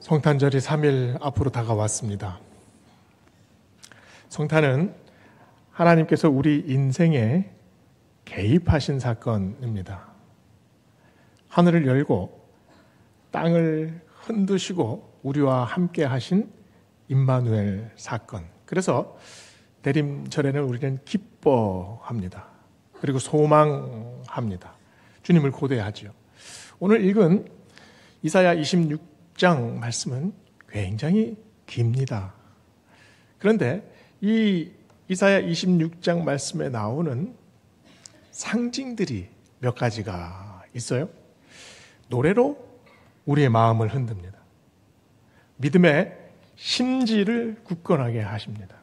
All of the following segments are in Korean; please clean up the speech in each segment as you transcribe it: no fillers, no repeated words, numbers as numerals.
성탄절이 3일 앞으로 다가왔습니다. 성탄은 하나님께서 우리 인생에 개입하신 사건입니다. 하늘을 열고 땅을 흔드시고 우리와 함께 하신 임마누엘 사건. 그래서 대림절에는 우리는 기뻐합니다. 그리고 소망합니다. 주님을 고대하지요. 오늘 읽은 이사야 26장 말씀은 굉장히 깁니다. 그런데 이 이사야 26장 말씀에 나오는 상징들이 몇 가지가 있어요. 노래로 우리의 마음을 흔듭니다. 믿음의 심지를 굳건하게 하십니다.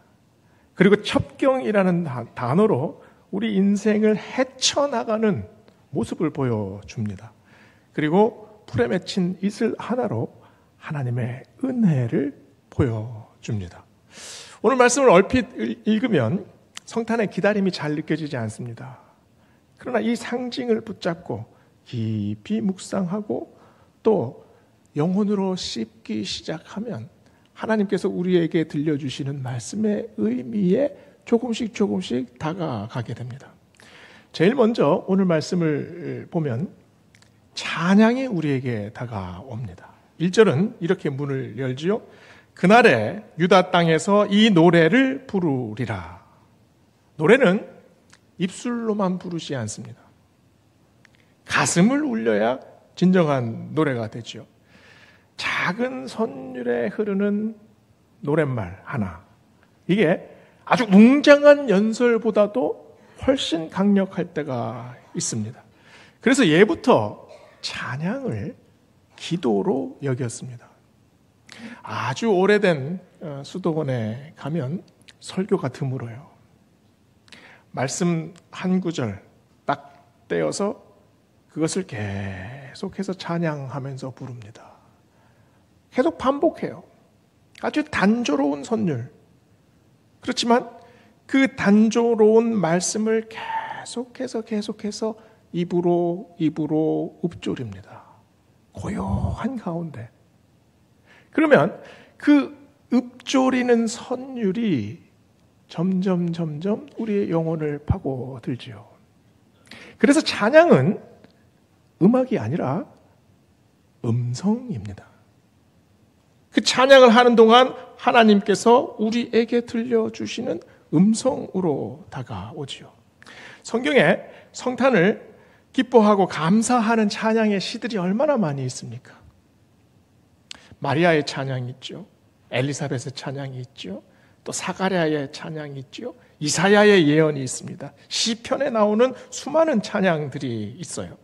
그리고 첩경이라는 단어로 우리 인생을 헤쳐나가는 모습을 보여줍니다. 그리고 풀에 맺힌 이슬 하나로 하나님의 은혜를 보여줍니다. 오늘 말씀을 얼핏 읽으면 성탄의 기다림이 잘 느껴지지 않습니다. 그러나 이 상징을 붙잡고 깊이 묵상하고 또 영혼으로 씹기 시작하면 하나님께서 우리에게 들려주시는 말씀의 의미에 조금씩 다가가게 됩니다. 제일 먼저 오늘 말씀을 보면 찬양이 우리에게 다가옵니다. 1절은 이렇게 문을 열지요. 그날에 유다 땅에서 이 노래를 부르리라. 노래는 입술로만 부르지 않습니다. 가슴을 울려야 진정한 노래가 되죠. 작은 선율에 흐르는 노랫말 하나. 이게 아주 웅장한 연설보다도 훨씬 강력할 때가 있습니다. 그래서 예부터 찬양을 기도로 여겼습니다. 아주 오래된 수도원에 가면 설교가 드물어요. 말씀 한 구절 딱 떼어서 그것을 계속해서 찬양하면서 부릅니다. 계속 반복해요. 아주 단조로운 선율. 그렇지만 그 단조로운 말씀을 계속해서 입으로 읊조립니다. 고요한 가운데. 그러면 그 읊조리는 선율이 점점 우리의 영혼을 파고들지요. 그래서 찬양은 음악이 아니라 음성입니다. 그 찬양을 하는 동안 하나님께서 우리에게 들려주시는 음성으로 다가오지요. 성경에 성탄을 기뻐하고 감사하는 찬양의 시들이 얼마나 많이 있습니까? 마리아의 찬양이 있죠. 엘리사벳의 찬양이 있죠. 또 사가랴의 찬양이 있죠. 이사야의 예언이 있습니다. 시편에 나오는 수많은 찬양들이 있어요.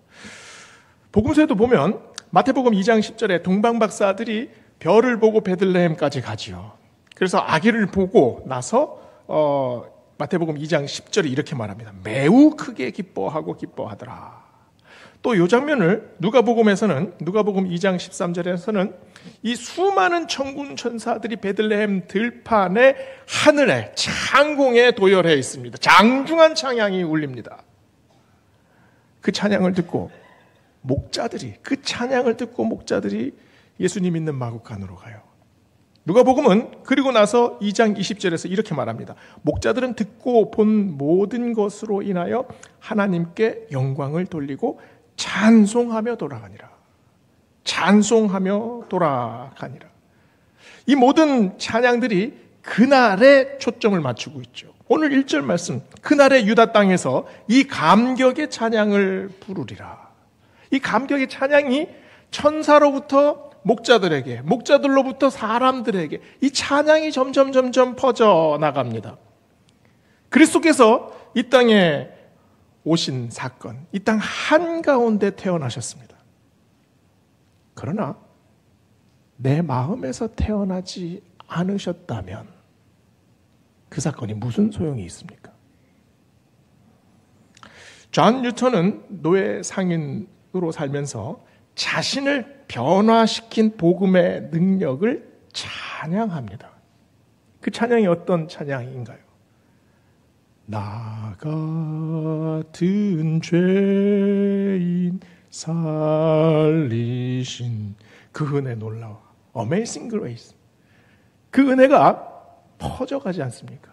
복음서에도 보면 마태복음 2장 10절에 동방박사들이 별을 보고 베들레헴까지 가지요. 그래서 아기를 보고 나서 마태복음 2장 10절에 이렇게 말합니다. 매우 크게 기뻐하더라. 또 이 장면을 누가복음 2장 13절에서는 이 수많은 천군 천사들이 베들레헴 들판의 하늘에 창공에 도열해 있습니다. 장중한 찬양이 울립니다. 그 찬양을 듣고 목자들이 예수님 있는 마국간으로 가요. 누가복음은 그리고 나서 2장 20절에서 이렇게 말합니다. 목자들은 듣고 본 모든 것으로 인하여 하나님께 영광을 돌리고 찬송하며 돌아가니라. 이 모든 찬양들이 그날에 초점을 맞추고 있죠. 오늘 1절 말씀, 그날에 유다 땅에서 이 감격의 찬양을 부르리라. 이 감격의 찬양이 천사로부터 목자들에게, 목자들로부터 사람들에게 이 찬양이 점점 퍼져나갑니다. 그리스도께서 이 땅에 오신 사건, 이 땅 한가운데 태어나셨습니다. 그러나 내 마음에서 태어나지 않으셨다면 그 사건이 무슨 소용이 있습니까? 존 뉴턴은 노예 상인으로 살면서 자신을 변화시킨 복음의 능력을 찬양합니다. 그 찬양이 어떤 찬양인가요? 나 같은 죄인 살리신 그 은혜 놀라워. Amazing Grace. 그 은혜가 퍼져가지 않습니까?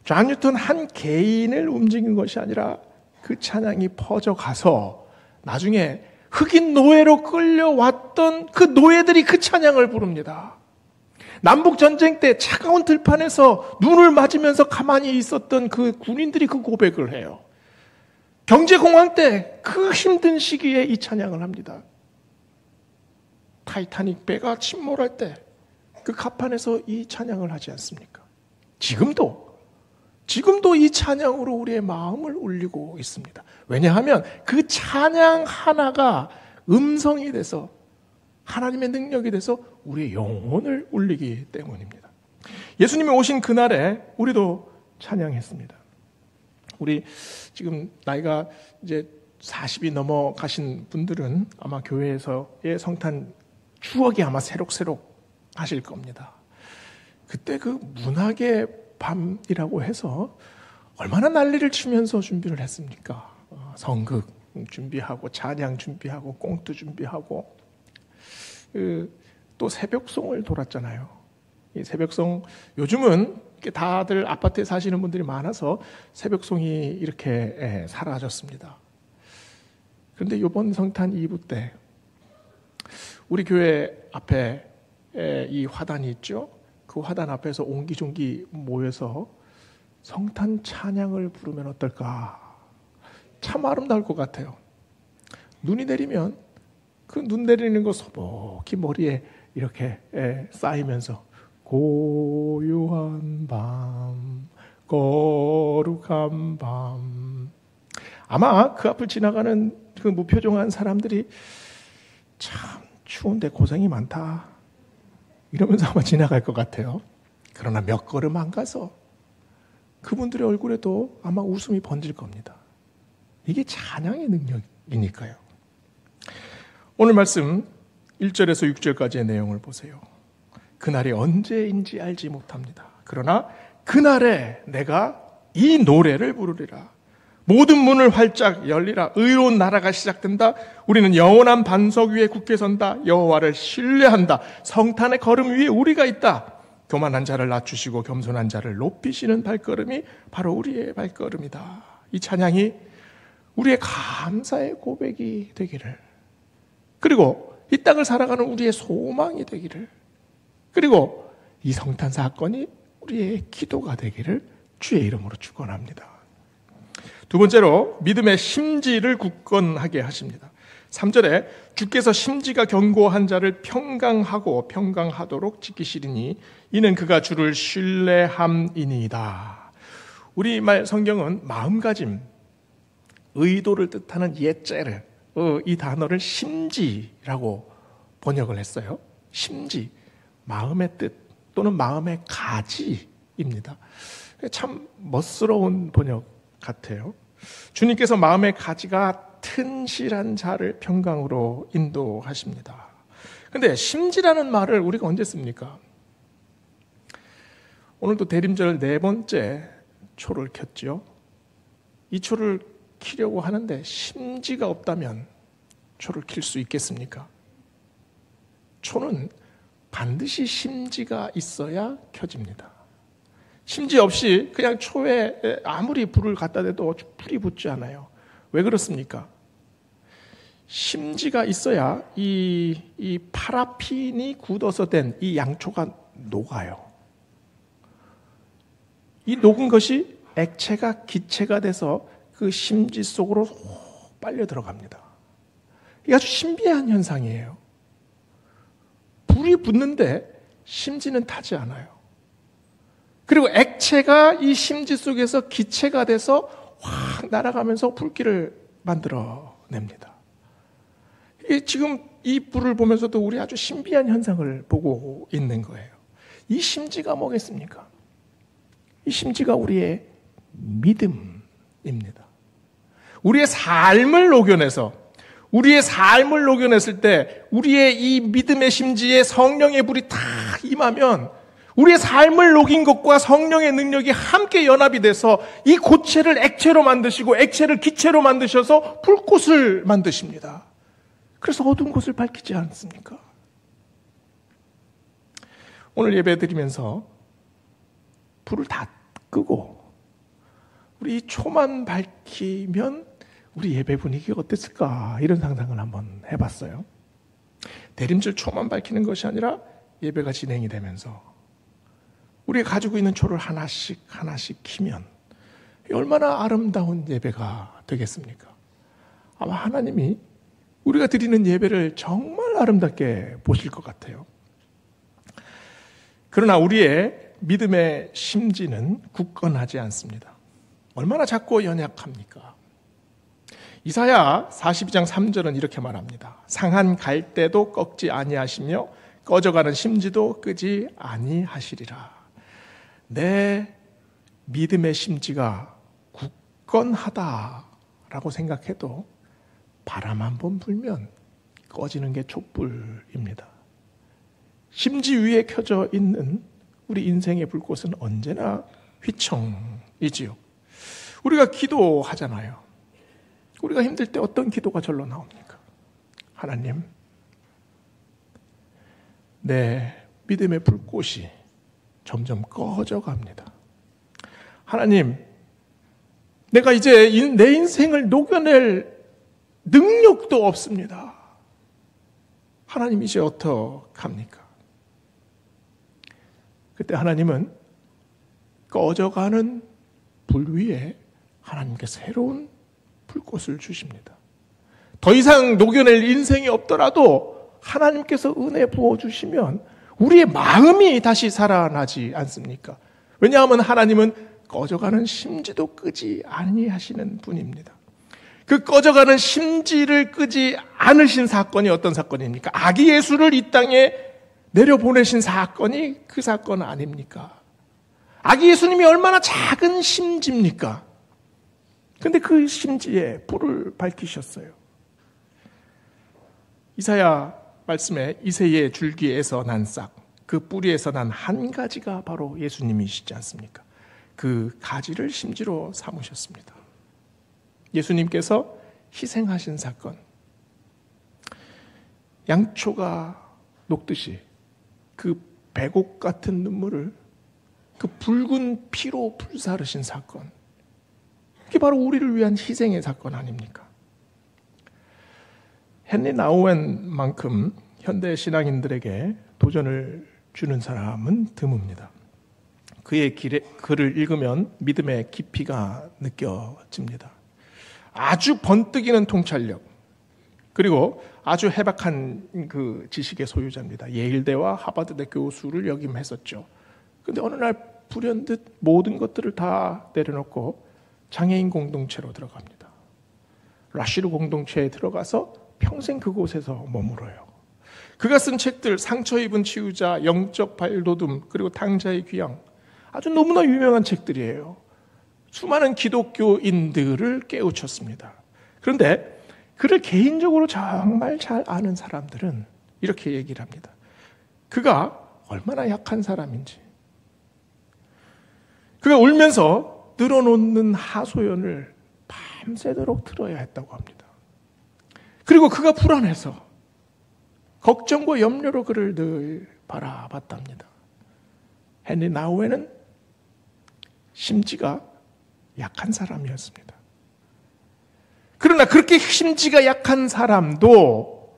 존 뉴턴 한 개인을 움직인 것이 아니라 그 찬양이 퍼져가서 나중에 흑인 노예로 끌려왔던 그 노예들이 그 찬양을 부릅니다. 남북전쟁 때 차가운 들판에서 눈을 맞으면서 가만히 있었던 그 군인들이 그 고백을 해요. 경제공황 때 그 힘든 시기에 이 찬양을 합니다. 타이타닉 배가 침몰할 때 그 갑판에서 이 찬양을 하지 않습니까? 지금도 이 찬양으로 우리의 마음을 울리고 있습니다. 왜냐하면 그 찬양 하나가 음성이 돼서 하나님의 능력이 돼서 우리의 영혼을 울리기 때문입니다. 예수님이 오신 그날에 우리도 찬양했습니다. 우리 지금 나이가 이제 40이 넘어가신 분들은 아마 교회에서의 성탄 추억이 아마 새록새록 하실 겁니다. 그때 그 문학의 밤이라고 해서 얼마나 난리를 치면서 준비를 했습니까? 성극 준비하고 찬양 준비하고 꽁트 준비하고 또 새벽송을 돌았잖아요. 이 새벽송 요즘은 다들 아파트에 사시는 분들이 많아서 새벽송이 이렇게 사라졌습니다. 그런데 이번 성탄 2부 때 우리 교회 앞에 이 화단이 있죠. 그 화단 앞에서 옹기종기 모여서 성탄 찬양을 부르면 어떨까? 참 아름다울 것 같아요. 눈이 내리면 그 눈 내리는 거 소복히 머리에 이렇게 쌓이면서 고요한 밤, 거룩한 밤. 아마 그 앞을 지나가는 그 무표정한 사람들이 참 추운데 고생이 많다 이러면서 아마 지나갈 것 같아요. 그러나 몇 걸음 안 가서 그분들의 얼굴에도 아마 웃음이 번질 겁니다. 이게 찬양의 능력이니까요. 오늘 말씀 1절에서 6절까지의 내용을 보세요. 그날이 언제인지 알지 못합니다. 그러나 그날에 내가 이 노래를 부르리라. 모든 문을 활짝 열리라. 의로운 나라가 시작된다. 우리는 영원한 반석 위에 굳게 선다. 여호와를 신뢰한다. 성탄의 걸음 위에 우리가 있다. 교만한 자를 낮추시고 겸손한 자를 높이시는 발걸음이 바로 우리의 발걸음이다. 이 찬양이 우리의 감사의 고백이 되기를, 그리고 이 땅을 살아가는 우리의 소망이 되기를, 그리고 이 성탄 사건이 우리의 기도가 되기를 주의 이름으로 축원합니다. 두 번째로 믿음의 심지를 굳건하게 하십니다. 3절에 주께서 심지가 견고한 자를 평강하도록 지키시리니 이는 그가 주를 신뢰함이니이다. 우리말 성경은 마음가짐, 의도를 뜻하는 예제를, 이 단어를 심지라고 번역을 했어요. 심지, 마음의 뜻 또는 마음의 가지입니다. 참 멋스러운 번역 같아요. 주님께서 마음의 가지가 튼실한 자를 평강으로 인도하십니다. 그런데 심지라는 말을 우리가 언제 씁니까? 오늘도 대림절 4번째 초를 켰죠. 이 초를 키려고 하는데 심지가 없다면 초를 킬 수 있겠습니까? 초는 반드시 심지가 있어야 켜집니다. 심지 없이 그냥 초에 아무리 불을 갖다 대도 불이 붙지 않아요. 왜 그렇습니까? 심지가 있어야 이 파라핀이 굳어서 된 이 양초가 녹아요. 이 녹은 것이 액체가 기체가 돼서 그 심지 속으로 빨려 들어갑니다. 이게 아주 신비한 현상이에요. 불이 붙는데 심지는 타지 않아요. 그리고 액체가 이 심지 속에서 기체가 돼서 확 날아가면서 불길을 만들어냅니다. 지금 이 불을 보면서도 우리 아주 신비한 현상을 보고 있는 거예요. 이 심지가 뭐겠습니까? 이 심지가 우리의 믿음입니다. 우리의 삶을 녹여냈을 때 우리의 이 믿음의 심지에 성령의 불이 다 임하면 우리의 삶을 녹인 것과 성령의 능력이 함께 연합이 돼서 이 고체를 액체로 만드시고 액체를 기체로 만드셔서 불꽃을 만드십니다. 그래서 어두운 곳을 밝히지 않습니까? 오늘 예배 드리면서 불을 다 끄고 우리 초만 밝히면 우리 예배 분위기가 어땠을까 이런 상상을 한번 해봤어요. 대림절 초만 밝히는 것이 아니라 예배가 진행이 되면서 우리가 가지고 있는 초를 하나씩 켜면 얼마나 아름다운 예배가 되겠습니까? 아마 하나님이 우리가 드리는 예배를 정말 아름답게 보실 것 같아요. 그러나 우리의 믿음의 심지는 굳건하지 않습니다. 얼마나 작고 연약합니까? 이사야 42장 3절은 이렇게 말합니다. 상한 갈대도 꺾지 아니하시며 꺼져가는 심지도 끄지 아니하시리라. 내 믿음의 심지가 굳건하다라고 생각해도 바람 한 번 불면 꺼지는 게 촛불입니다. 심지 위에 켜져 있는 우리 인생의 불꽃은 언제나 휘청이지요. 우리가 기도하잖아요. 우리가 힘들 때 어떤 기도가 절로 나옵니까? 하나님, 내 믿음의 불꽃이 점점 꺼져 갑니다. 하나님, 내가 이제 내 인생을 녹여낼 능력도 없습니다. 하나님, 이제 어떡합니까? 그때 하나님은 꺼져가는 불 위에 하나님께 새로운 불꽃을 주십니다. 더 이상 녹여낼 인생이 없더라도 하나님께서 은혜 부어주시면 우리의 마음이 다시 살아나지 않습니까? 왜냐하면 하나님은 꺼져가는 심지도 끄지 아니하시는 분입니다. 그 꺼져가는 심지를 끄지 않으신 사건이 어떤 사건입니까? 아기 예수를 이 땅에 내려보내신 사건이 그 사건 아닙니까? 아기 예수님이 얼마나 작은 심지입니까? 근데 그 심지에 불을 밝히셨어요. 이사야 말씀에 이새의 줄기에서 난 싹, 그 뿌리에서 난 한 가지가 바로 예수님이시지 않습니까? 그 가지를 심지로 삼으셨습니다. 예수님께서 희생하신 사건, 양초가 녹듯이 그 백옥 같은 눈물을 그 붉은 피로 불사르신 사건, 그게 바로 우리를 위한 희생의 사건 아닙니까? 헨리 나우엔만큼 현대 신앙인들에게 도전을 주는 사람은 드뭅니다. 그의 글을 읽으면 믿음의 깊이가 느껴집니다. 아주 번뜩이는 통찰력, 그리고 아주 해박한 그 지식의 소유자입니다. 예일대와 하버드대 교수를 역임했었죠. 그런데 어느 날 불현듯 모든 것들을 다 내려놓고 장애인 공동체로 들어갑니다. 라쉬르 공동체에 들어가서 평생 그곳에서 머물어요. 그가 쓴 책들, 상처 입은 치유자, 영적 발돋움, 그리고 당자의 귀양, 아주 너무나 유명한 책들이에요. 수많은 기독교인들을 깨우쳤습니다. 그런데 그를 개인적으로 정말 잘 아는 사람들은 이렇게 얘기를 합니다. 그가 얼마나 약한 사람인지, 그가 울면서 늘어놓는 하소연을 밤새도록 들어야 했다고 합니다. 그리고 그가 불안해서 걱정과 염려로 그를 늘 바라봤답니다. 헨리 나우엔은 심지가 약한 사람이었습니다. 그러나 그렇게 심지가 약한 사람도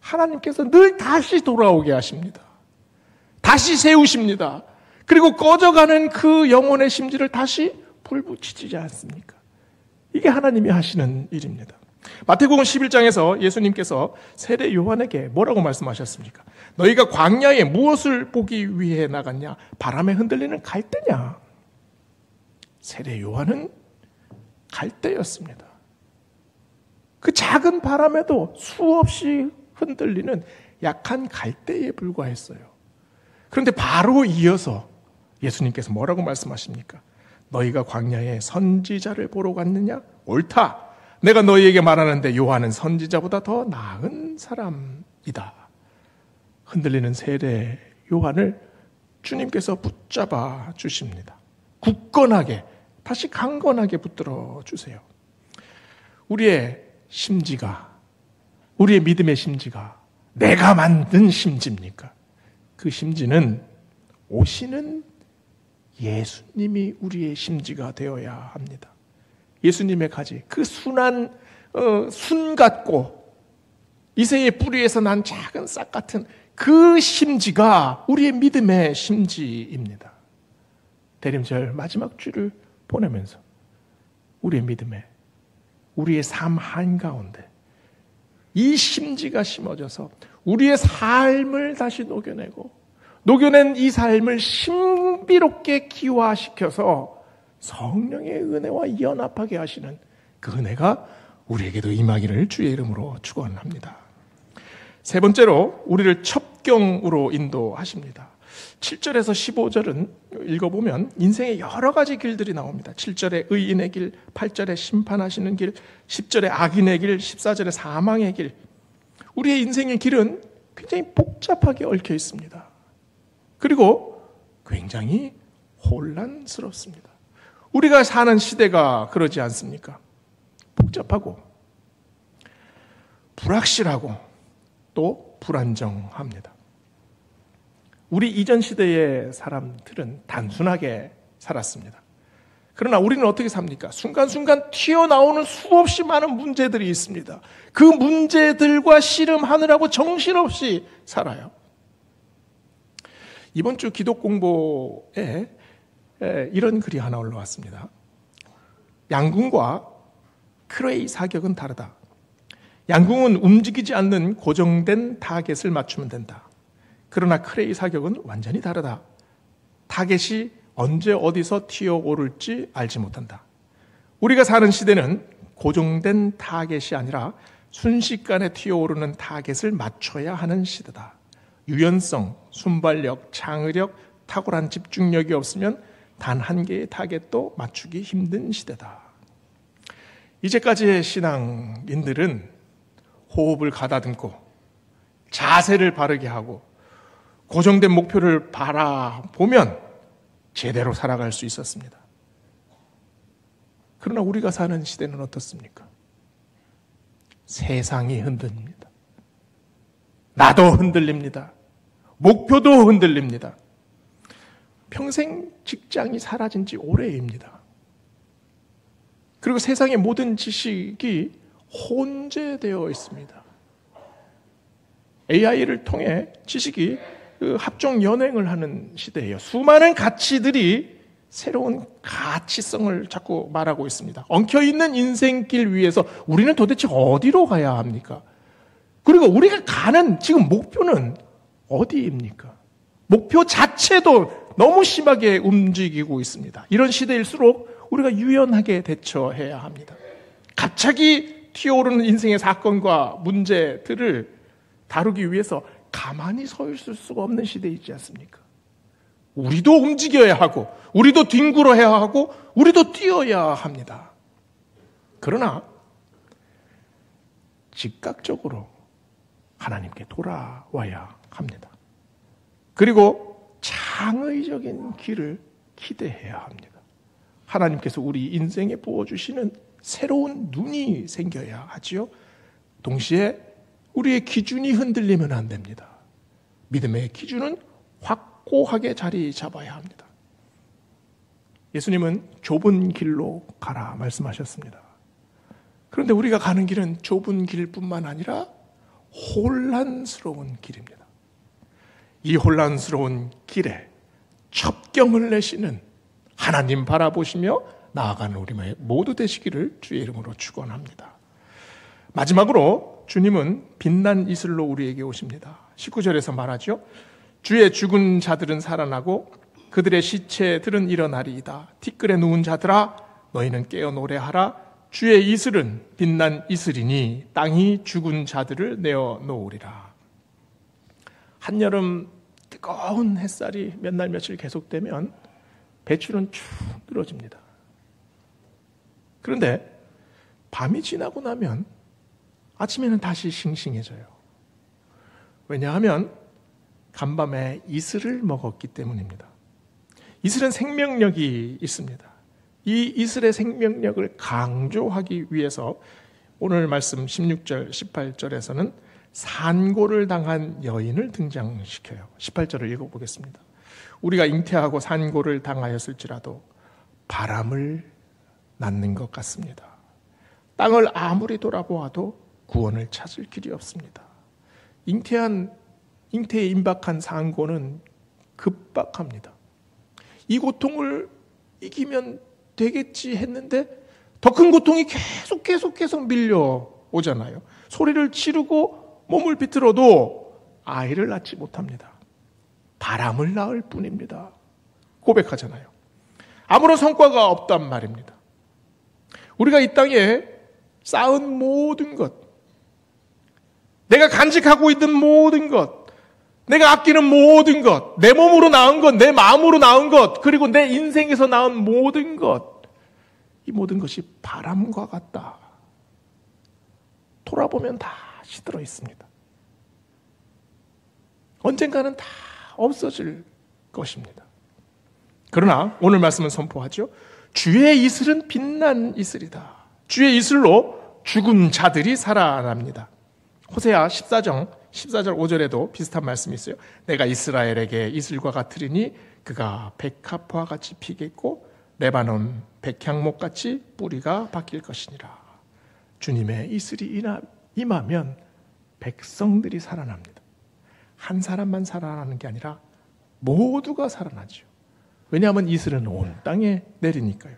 하나님께서 늘 다시 돌아오게 하십니다. 다시 세우십니다. 그리고 꺼져가는 그 영혼의 심지를 다시 불 붙이지 않습니까? 이게 하나님이 하시는 일입니다. 마태복음 11장에서 예수님께서 세례 요한에게 뭐라고 말씀하셨습니까? 너희가 광야에 무엇을 보기 위해 나갔냐? 바람에 흔들리는 갈대냐? 세례 요한은 갈대였습니다. 그 작은 바람에도 수없이 흔들리는 약한 갈대에 불과했어요. 그런데 바로 이어서 예수님께서 뭐라고 말씀하십니까? 너희가 광야에 선지자를 보러 갔느냐? 옳다. 내가 너희에게 말하는데 요한은 선지자보다 더 나은 사람이다. 흔들리는 세례 요한을 주님께서 붙잡아 주십니다. 굳건하게, 다시 강건하게 붙들어 주세요. 우리의 심지가, 우리의 믿음의 심지가 내가 만든 심지입니까? 그 심지는 오시는 예수님이 우리의 심지가 되어야 합니다. 예수님의 가지, 그 순한 순 같고 이새의 뿌리에서 난 작은 싹 같은 그 심지가 우리의 믿음의 심지입니다. 대림절 마지막 주를 보내면서 우리의 믿음에, 우리의 삶 한가운데 이 심지가 심어져서 우리의 삶을 다시 녹여낸 이 삶을 신비롭게 기화시켜서 성령의 은혜와 연합하게 하시는 그 은혜가 우리에게도 임하기를 주의 이름으로 축원합니다. 세 번째로 우리를 첩경으로 인도하십니다. 7절에서 15절은 읽어보면 인생의 여러 가지 길들이 나옵니다. 7절에 의인의 길, 8절에 심판하시는 길, 10절에 악인의 길, 14절에 사망의 길. 우리의 인생의 길은 굉장히 복잡하게 얽혀 있습니다. 그리고 굉장히 혼란스럽습니다. 우리가 사는 시대가 그러지 않습니까? 복잡하고 불확실하고 또 불안정합니다. 우리 이전 시대의 사람들은 단순하게 살았습니다. 그러나 우리는 어떻게 삽니까? 순간순간 튀어나오는 수없이 많은 문제들이 있습니다. 그 문제들과 씨름하느라고 정신없이 살아요. 이번 주 기독 공보에 이런 글이 하나 올라왔습니다. 양궁과 크레이 사격은 다르다. 양궁은 움직이지 않는 고정된 타겟을 맞추면 된다. 그러나 크레이 사격은 완전히 다르다. 타겟이 언제 어디서 튀어오를지 알지 못한다. 우리가 사는 시대는 고정된 타겟이 아니라 순식간에 튀어오르는 타겟을 맞춰야 하는 시대다. 유연성, 순발력, 창의력, 탁월한 집중력이 없으면 단 한 개의 타겟도 맞추기 힘든 시대다. 이제까지의 신앙인들은 호흡을 가다듬고 자세를 바르게 하고 고정된 목표를 바라보면 제대로 살아갈 수 있었습니다. 그러나 우리가 사는 시대는 어떻습니까? 세상이 흔들립니다. 나도 흔들립니다. 목표도 흔들립니다. 평생 직장이 사라진 지 오래입니다. 그리고 세상의 모든 지식이 혼재되어 있습니다. AI를 통해 지식이 합종 연행을 하는 시대예요. 수많은 가치들이 새로운 가치성을 자꾸 말하고 있습니다. 엉켜있는 인생길 위에서 우리는 도대체 어디로 가야 합니까? 그리고 우리가 가는 지금 목표는 어디입니까? 목표 자체도 너무 심하게 움직이고 있습니다. 이런 시대일수록 우리가 유연하게 대처해야 합니다. 갑자기 튀어오르는 인생의 사건과 문제들을 다루기 위해서 가만히 서 있을 수가 없는 시대이지 않습니까? 우리도 움직여야 하고 우리도 뒹굴어야 하고 우리도 뛰어야 합니다. 그러나 즉각적으로 하나님께 돌아와야 합니다. 그리고 창의적인 길을 기대해야 합니다. 하나님께서 우리 인생에 부어주시는 새로운 눈이 생겨야 하지요. 동시에 우리의 기준이 흔들리면 안 됩니다. 믿음의 기준은 확고하게 자리 잡아야 합니다. 예수님은 좁은 길로 가라 말씀하셨습니다. 그런데 우리가 가는 길은 좁은 길뿐만 아니라 혼란스러운 길입니다. 이 혼란스러운 길에 첩경을 내시는 하나님 바라보시며 나아가는 우리 모두 되시기를 주의 이름으로 축원합니다. 마지막으로 주님은 빛난 이슬로 우리에게 오십니다. 19절에서 말하죠. 주의 죽은 자들은 살아나고 그들의 시체들은 일어나리이다. 티끌에 누운 자들아 너희는 깨어 노래하라. 주의 이슬은 빛난 이슬이니 땅이 죽은 자들을 내어 놓으리라. 한여름 뜨거운 햇살이 몇 날 며칠 계속되면 배추는 축 늘어집니다. 그런데 밤이 지나고 나면 아침에는 다시 싱싱해져요. 왜냐하면 간밤에 이슬을 먹었기 때문입니다. 이슬은 생명력이 있습니다. 이 이슬의 생명력을 강조하기 위해서 오늘 말씀 16절, 18절에서는 산고를 당한 여인을 등장시켜요. 18절을 읽어보겠습니다. 우리가 잉태하고 산고를 당하였을지라도 바람을 낳는 것 같습니다. 땅을 아무리 돌아보아도 구원을 찾을 길이 없습니다. 잉태에 임박한 산고는 급박합니다. 이 고통을 이기면 되겠지 했는데 더 큰 고통이 계속 밀려오잖아요. 소리를 지르고 몸을 비틀어도 아이를 낳지 못합니다. 바람을 낳을 뿐입니다. 고백하잖아요. 아무런 성과가 없단 말입니다. 우리가 이 땅에 쌓은 모든 것, 내가 간직하고 있는 모든 것, 내가 아끼는 모든 것, 내 몸으로 낳은 것, 내 마음으로 낳은 것, 그리고 내 인생에서 낳은 모든 것, 이 모든 것이 바람과 같다. 돌아보면 다 시들어 있습니다. 언젠가는 다 없어질 것입니다. 그러나 오늘 말씀은 선포하죠. 주의 이슬은 빛난 이슬이다. 주의 이슬로 죽은 자들이 살아납니다. 호세아 14장 5절에도 비슷한 말씀이 있어요. 내가 이스라엘에게 이슬과 같으리니 그가 백합화 같이 피겠고 레바논 백향목같이 뿌리가 바뀔 것이니라. 주님의 이슬이 임하면 백성들이 살아납니다. 한 사람만 살아나는 게 아니라 모두가 살아나죠. 왜냐하면 이슬은 온 땅에 내리니까요.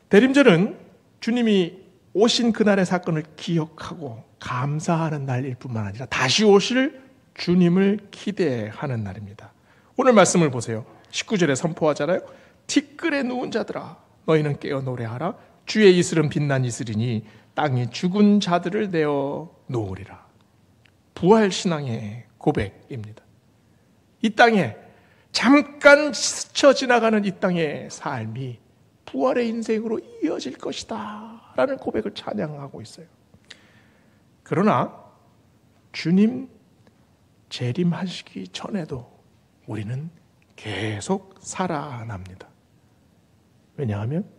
대림절은 주님이 오신 그날의 사건을 기억하고 감사하는 날일 뿐만 아니라 다시 오실 주님을 기대하는 날입니다. 오늘 말씀을 보세요. 19절에 선포하잖아요. 티끌에 누운 자들아 너희는 깨어 노래하라. 주의 이슬은 빛난 이슬이니 땅이 죽은 자들을 내어 놓으리라. 부활신앙의 고백입니다. 이 땅에 잠깐 스쳐 지나가는 이 땅의 삶이 부활의 인생으로 이어질 것이다 라는 고백을 찬양하고 있어요. 그러나 주님 재림하시기 전에도 우리는 계속 살아납니다. 왜냐하면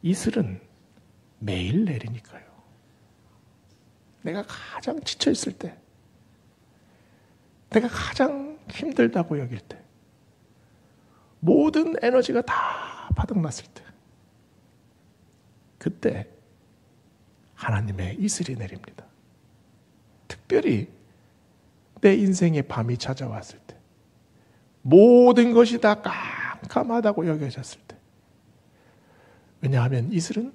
이슬은 매일 내리니까요. 내가 가장 지쳐 있을 때, 내가 가장 힘들다고 여길 때, 모든 에너지가 다 바닥났을 때, 그때 하나님의 이슬이 내립니다. 특별히 내 인생의 밤이 찾아왔을 때, 모든 것이 다 깜깜하다고 여겨졌을 때, 왜냐하면 이슬은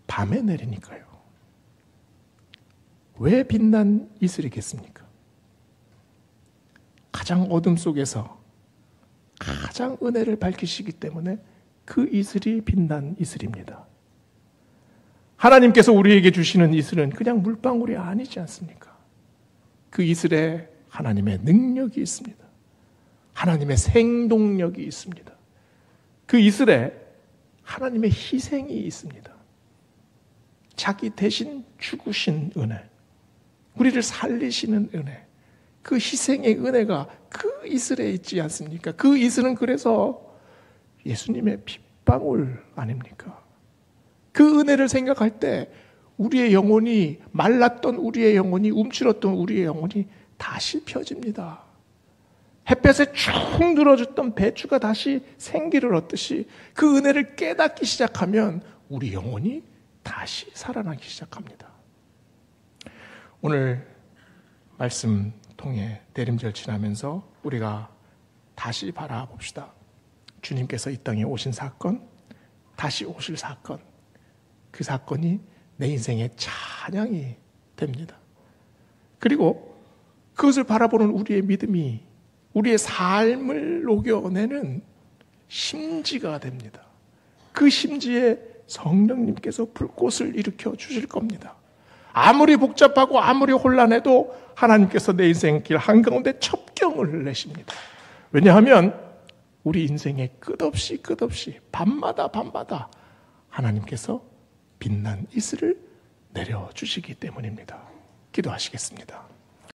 밤에 내리니까요. 왜 빛난 이슬이겠습니까? 가장 어둠 속에서 가장 은혜를 밝히시기 때문에 그 이슬이 빛난 이슬입니다. 하나님께서 우리에게 주시는 이슬은 그냥 물방울이 아니지 않습니까? 그 이슬에 하나님의 능력이 있습니다. 하나님의 생동력이 있습니다. 그 이슬에 하나님의 희생이 있습니다. 자기 대신 죽으신 은혜, 우리를 살리시는 은혜, 그 희생의 은혜가 그 이슬에 있지 않습니까? 그 이슬은 그래서 예수님의 핏방울 아닙니까? 그 은혜를 생각할 때 우리의 영혼이, 말랐던 우리의 영혼이, 움츠렀던 우리의 영혼이 다시 펴집니다. 햇볕에 쭉 늘어졌던 배추가 다시 생기를 얻듯이 그 은혜를 깨닫기 시작하면 우리 영혼이 다시 살아나기 시작합니다. 오늘 말씀 통해 대림절 지나면서 우리가 다시 바라봅시다. 주님께서 이 땅에 오신 사건, 다시 오실 사건, 그 사건이 내 인생의 찬양이 됩니다. 그리고 그것을 바라보는 우리의 믿음이 우리의 삶을 녹여내는 심지가 됩니다. 그 심지에 성령님께서 불꽃을 일으켜 주실 겁니다. 아무리 복잡하고 아무리 혼란해도 하나님께서 내 인생 길 한가운데 첩경을 내십니다. 왜냐하면 우리 인생에 끝없이 밤마다 하나님께서 빛난 이슬을 내려주시기 때문입니다. 기도하시겠습니다.